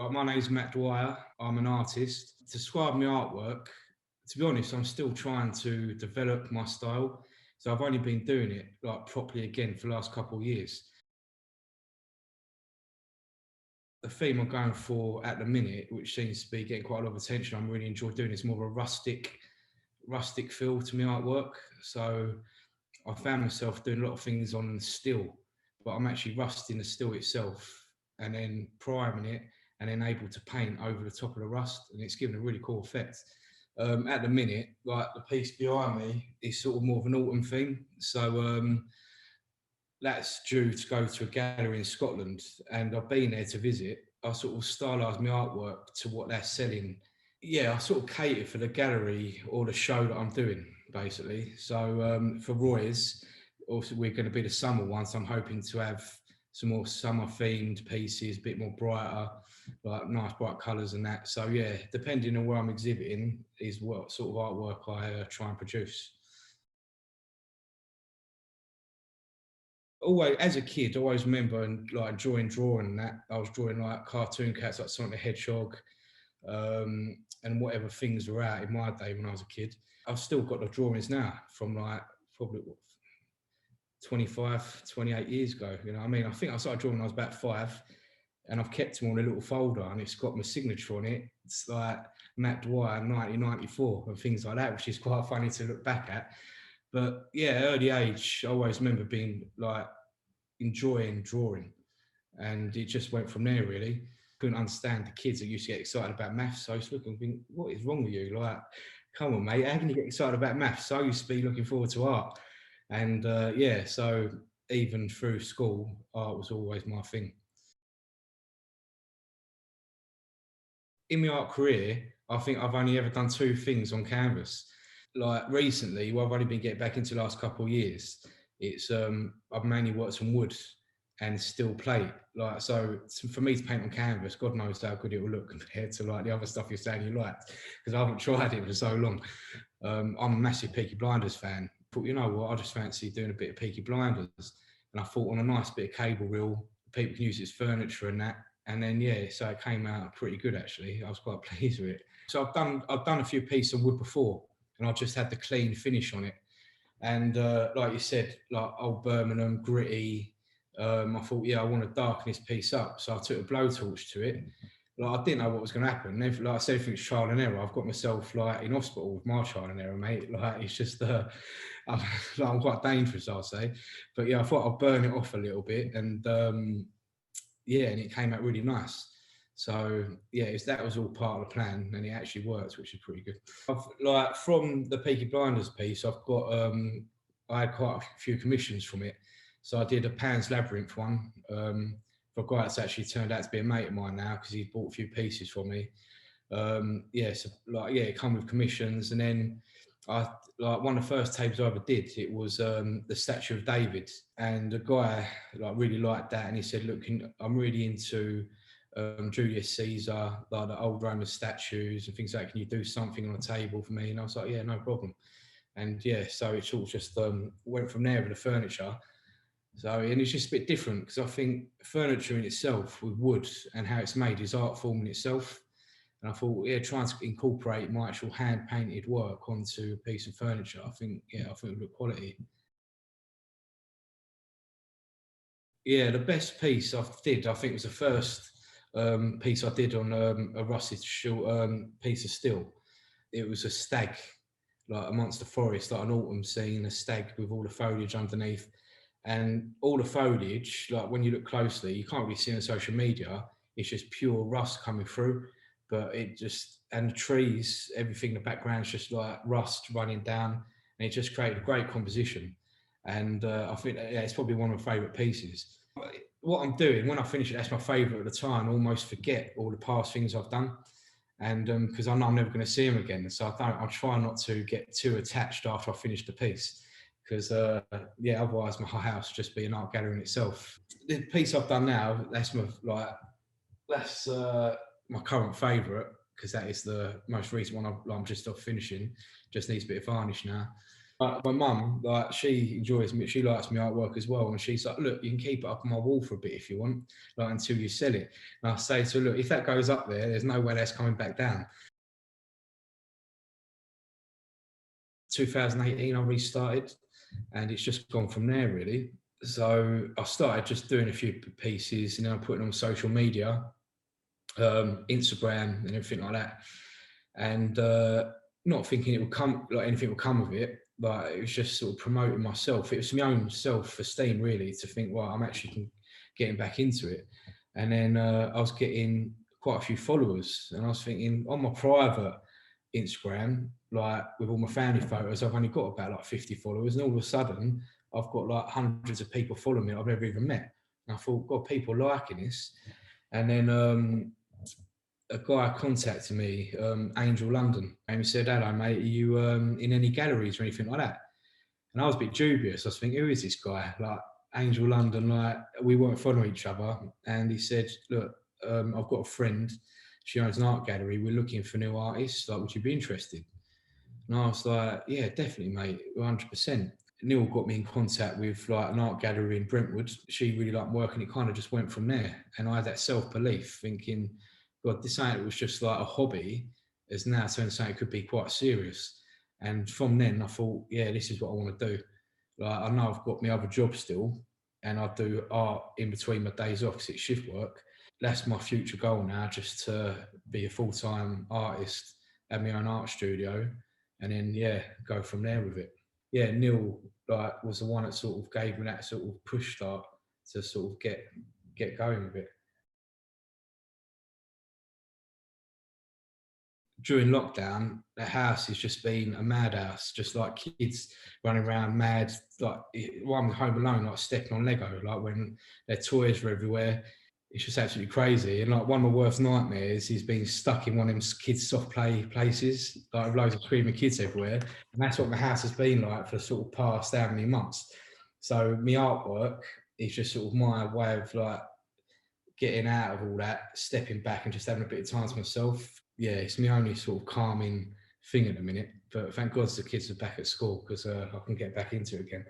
My name's Matt Dwyer. I'm an artist. To describe my artwork, to be honest, I'm still trying to develop my style. So I've only been doing it like properly again for the last couple of years. The theme I'm going for at the minute, which seems to be getting quite a lot of attention, I'm really enjoying doing, is more of a rustic feel to my artwork. So I found myself doing a lot of things on steel, but I'm actually rusting the steel itself and then priming it and then able to paint over the top of the rust, and it's given a really cool effect. At the minute, like the piece behind me is sort of more of an autumn theme. So that's due to go to a gallery in Scotland, and I've been there to visit. I sort of stylise my artwork to what they're selling. Yeah, I sort of cater for the gallery or the show that I'm doing, basically. So for Roy's, also we're going to be the summer one, so I'm hoping to have some more summer themed pieces, a bit more brighter, like nice bright colours and that. So yeah, depending on where I'm exhibiting is what sort of artwork I try and produce. Always, as a kid, I always remember and like enjoying drawing and that. I was drawing like cartoon cats like Sonic the Hedgehog, and whatever things were out in my day when I was a kid. I've still got the drawings now from like probably what, 25, 28 years ago. You know what I mean? I think I started drawing when I was about 5, and I've kept them on a little folder, and it's got my signature on it. It's like Matt Dwyer 1994 and things like that, which is quite funny to look back at. But yeah, early age, I always remember being like enjoying drawing, and it just went from there really. Couldn't understand the kids that used to get excited about maths. So I used to look and think, what is wrong with you? Like, come on, mate, how can you get excited about maths? So I used to be looking forward to art. And yeah, so even through school, art was always my thing. In my art career, I think I've only ever done 2 things on canvas. Like recently, well, I've only been getting back into the last couple of years. It's I've mainly worked on wood and still plate. Like so, for me to paint on canvas, God knows how good it will look compared to like the other stuff you're saying you like, because I haven't tried it for so long. I'm a massive Peaky Blinders fan. But you know what? I just fancy doing a bit of Peaky Blinders, and I thought on a nice bit of cable reel, people can use it as furniture and that. And then yeah, so it came out pretty good actually. I was quite pleased with it. So I've done a few pieces of wood before, and I've just had the clean finish on it. And like you said, like old Birmingham, gritty. I thought, yeah, I want to darken this piece up. So I took a blowtorch to it. Like I didn't know what was going to happen. Like I said, everything's trial and error. I've got myself like in hospital with my trial and error, mate. Like it's just, I'm quite dangerous, I'll say. But yeah, I thought I'd burn it off a little bit, and yeah, and it came out really nice. So yeah, that was all part of the plan, and it actually worked, which is pretty good. Like from the Peaky Blinders piece, I had quite a few commissions from it. So I did a Pan's Labyrinth one for a guy that's actually turned out to be a mate of mine now because he bought a few pieces for me. Yeah, so like yeah, it come with commissions, and then I like one of the first tables I ever did. It was the Statue of David, and the guy like really liked that, and he said, "Look, I'm really into Julius Caesar, like the old Roman statues and things like that. Can you do something on a table for me?" And I was like, "Yeah, no problem." And yeah, so it sort of just went from there with the furniture. So, and it's just a bit different because I think furniture in itself with wood and how it's made is art form in itself. And I thought, yeah, trying to incorporate my actual hand painted work onto a piece of furniture, I think, yeah, I think it would look quality. Yeah, the best piece I did, I think, was the first piece I did on a rusted short piece of steel. It was a stag, like amongst the forest, like an autumn scene, a stag with all the foliage underneath. And all the foliage, like when you look closely, you can't really see on social media. It's just pure rust coming through. But it just, and the trees, everything in the background's just like rust running down. And it just created a great composition. And I think yeah, it's probably one of my favourite pieces. What I'm doing when I finish it, that's my favourite at the time. I almost forget all the past things I've done, and because I know I'm never going to see them again, so I try not to get too attached after I finish the piece, because yeah, otherwise my house just be an art gallery in itself. The piece I've done now, that's my current favourite because that is the most recent one I'm just off finishing. Just needs a bit of varnish now. My mum, like, she enjoys me. She likes my artwork as well, and she's like, "Look, you can keep it up on my wall for a bit if you want, like until you sell it." And I say to her, "Look, if that goes up there, there's no way that's coming back down." 2018, I restarted, and it's just gone from there really. So I started just doing a few pieces, and then I'm putting on social media, Instagram, and everything like that. And not thinking it would come, like anything would come of it, but it was just sort of promoting myself. It was my own self-esteem really, to think, well, I'm actually getting back into it. And then I was getting quite a few followers, and I was thinking on my private Instagram, like with all my family photos, I've only got about like 50 followers, and all of a sudden I've got like hundreds of people following me I've never even met. And I thought, God, people liking this. And then a guy contacted me, Angel London, and he said, "Hello, mate, are you in any galleries or anything like that?" And I was a bit dubious. I was thinking, who is this guy? Like, Angel London, like, we weren't following each other. And he said, "Look, I've got a friend. She owns an art gallery. We're looking for new artists. Like, would you be interested?" And I was like, "Yeah, definitely, mate, 100%. Neil got me in contact with like an art gallery in Brentwood. She really liked work, and it kind of just went from there. And I had that self-belief, thinking, God, this ain't, it was just like a hobby, as now turned something could be quite serious. And from then I thought, yeah, this is what I want to do. Like, I know I've got my other job still, and I do art in between my days off because it's shift work. That's my future goal now, just to be a full-time artist, have my own art studio, and then yeah, go from there with it. Yeah, Neil, like, was the one that sort of gave me that sort of push start to sort of get going with it. During lockdown, the house has just been a madhouse, just like kids running around mad, like one home alone, like stepping on Lego, like when their toys were everywhere. It's just absolutely crazy. And like one of my worst nightmares is being stuck in one of them kids' soft play places, like with loads of screaming kids everywhere. And that's what my house has been like for the sort of past how many months. So my artwork is just sort of my way of like getting out of all that, stepping back and just having a bit of time to myself. Yeah, it's my only sort of calming thing at the minute. But thank God the kids are back at school, because I can get back into it again.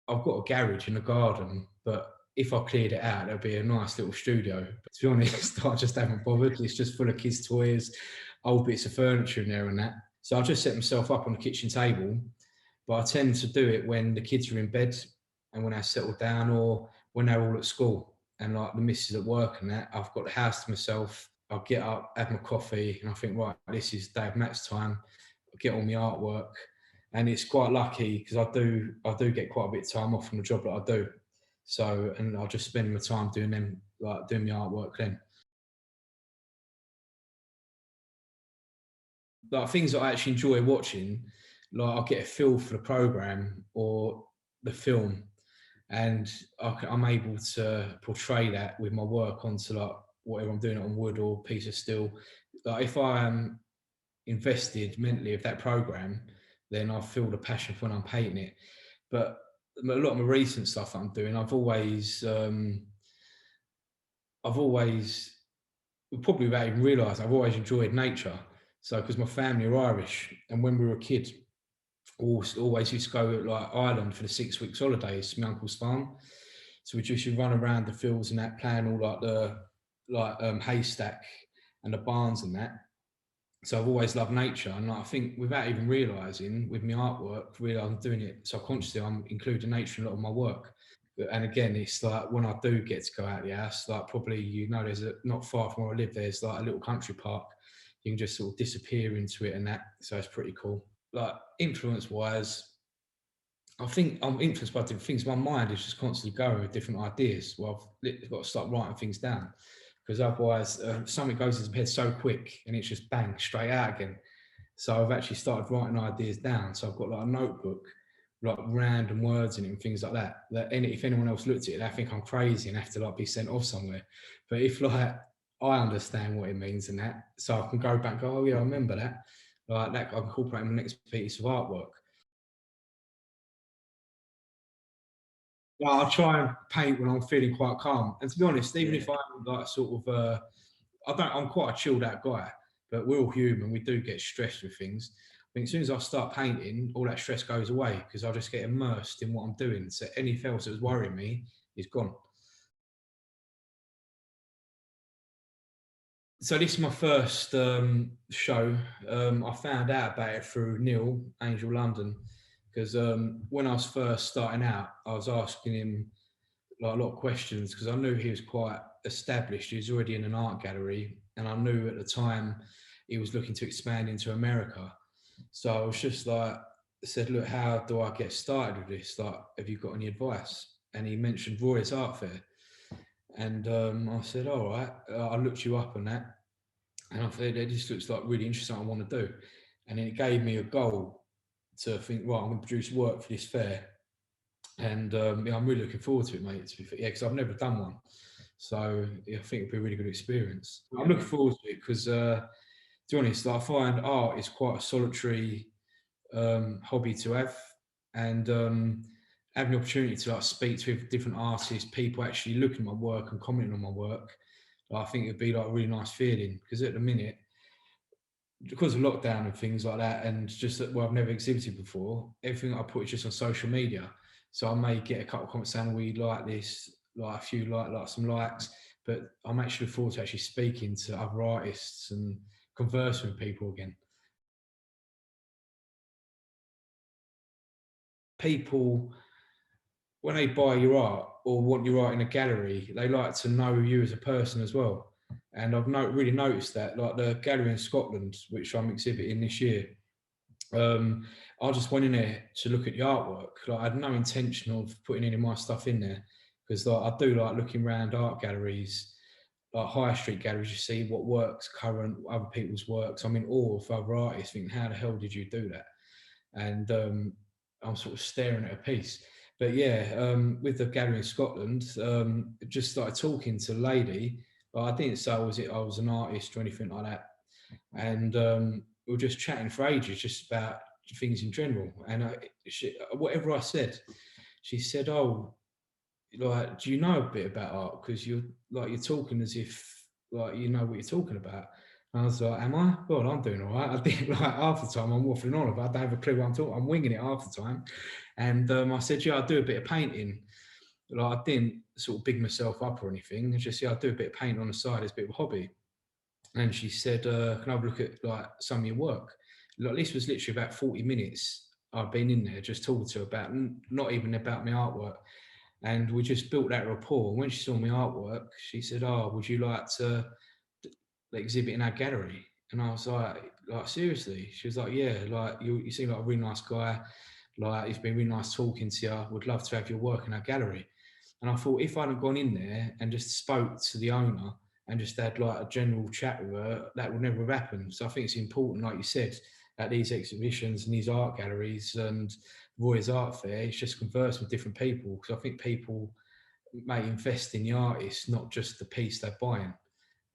I've got a garage in the garden, but if I cleared it out, there'd be a nice little studio. But to be honest, I just haven't bothered. It's just full of kids' toys, old bits of furniture in there and that. So I just set myself up on the kitchen table, but I tend to do it when the kids are in bed and when I settle down, or when they're all at school and like the missus at work and that. I've got the house to myself. I'll get up, have my coffee, and I think, right, this is Dave Matt's time. I get all my artwork, and it's quite lucky because I do get quite a bit of time off from the job that I do. So, and I'll just spend my time doing them, like doing my artwork then. Like things that I actually enjoy watching, like I'll get a feel for the program or the film, and I'm able to portray that with my work onto like whatever I'm doing it on wood or piece of steel. Like if I am invested mentally with that program, then I feel the passion for when I'm painting it. But a lot of my recent stuff that I'm doing, I've always, probably without even realising, I've always enjoyed nature. So because my family are Irish, and when we were a kid, always used to go like Ireland for the 6 weeks holidays, my uncle's farm. So we just used to run around the fields and that, playing all like the haystack and the barns and that. So I've always loved nature, and like, I think without even realising with my artwork, really I'm doing it subconsciously. I'm including nature in a lot of my work. And again, it's like when I do get to go out the house, like probably there's not far from where I live, there's like a little country park. You can just sort of disappear into it and that. So it's pretty cool. Like influence wise, I think I'm influenced by different things. My mind is just constantly going with different ideas. Well, I've got to start writing things down, because otherwise something goes into my head so quick and it's just bang straight out again. So I've actually started writing ideas down. So I've got like a notebook, like random words in it and things like that. If anyone else looked at it, they think I'm crazy and have to like be sent off somewhere. But if like I understand what it means and that, so I can go back and go, oh yeah, I remember that. Like that, I can incorporate in the next piece of artwork. Well, I'll try and paint when I'm feeling quite calm. And to be honest, even if I'm like sort of, I'm quite a chilled out guy. but we're all human. We do get stressed with things. I think as soon as I start painting, all that stress goes away because I just get immersed in what I'm doing. So anything else that was worrying me is gone. So this is my first show. I found out about it through Neil, Angel London, because when I was first starting out, I was asking him like a lot of questions because I knew he was quite established. He was already in an art gallery, and I knew at the time he was looking to expand into America. So I was just like, said, look, how do I get started with this? Like, have you got any advice? And he mentioned Roy's Art Fair, and I said, all right. I looked you up on that, and I thought it just looks like really interesting. I want to do, and then it gave me a goal to think, right, I'm going to produce work for this fair, and yeah, I'm really looking forward to it, mate. To be fair, yeah, because I've never done one, so yeah, I think it'll be a really good experience. I'm looking forward to it because, to be honest, like, I find art is quite a solitary hobby to have, and having the opportunity to like speak to different artists, people actually looking at my work and commenting on my work, I think it'd be like a really nice feeling because at the minute, because of lockdown and things like that, and just that, well, I've never exhibited before. Everything I put is just on social media, so I may get a couple of comments saying, "We like this," like a few like some likes, but I'm actually looking forward to actually speaking to other artists and conversing with people again. People, when they buy your art or want your art in a gallery, they like to know you as a person as well. And I've really noticed that, like the gallery in Scotland, which I'm exhibiting this year, I just went in there to look at the artwork. Like, I had no intention of putting any of my stuff in there because like, I do like looking around art galleries, like high street galleries. You see what works current, other people's works. I'm in awe of other artists. Thinking, how the hell did you do that? And I'm sort of staring at a piece. But yeah, with the gallery in Scotland, just started talking to a lady. But I didn't say I was an artist or anything like that. And we were just chatting for ages, just about things in general. And whatever I said, she said, "Oh, like, do you know a bit about art? Because you're talking as if like you know what you're talking about." And I was like, "Am I? Well, I'm doing all right." I think like half the time I'm waffling on about. I don't have a clue what I'm talking. I'm winging it half the time. And I said, "Yeah, I do a bit of painting." Like, I didn't sort of big myself up or anything. It's just, yeah, I do a bit of painting on the side. It's a bit of a hobby. And she said, "Can I have a look at like some of your work?" Like, this was literally about 40 minutes. I've been in there just talking to her about, not even about my artwork, and we just built that rapport. When she saw my artwork, she said, "Oh, would you like to exhibit in our gallery?" And I was like seriously? She was like, "Yeah, like you seem like a really nice guy. Like, it's been really nice talking to you. Would love to have your work in our gallery." And I thought, if I'd have gone in there and just spoke to the owner and just had like a general chat with her, that would never have happened. So I think it's important, like you said, at these exhibitions and these art galleries and Roy's Art Fair, it's just converse with different people, because I think people may invest in the artist, not just the piece they're buying.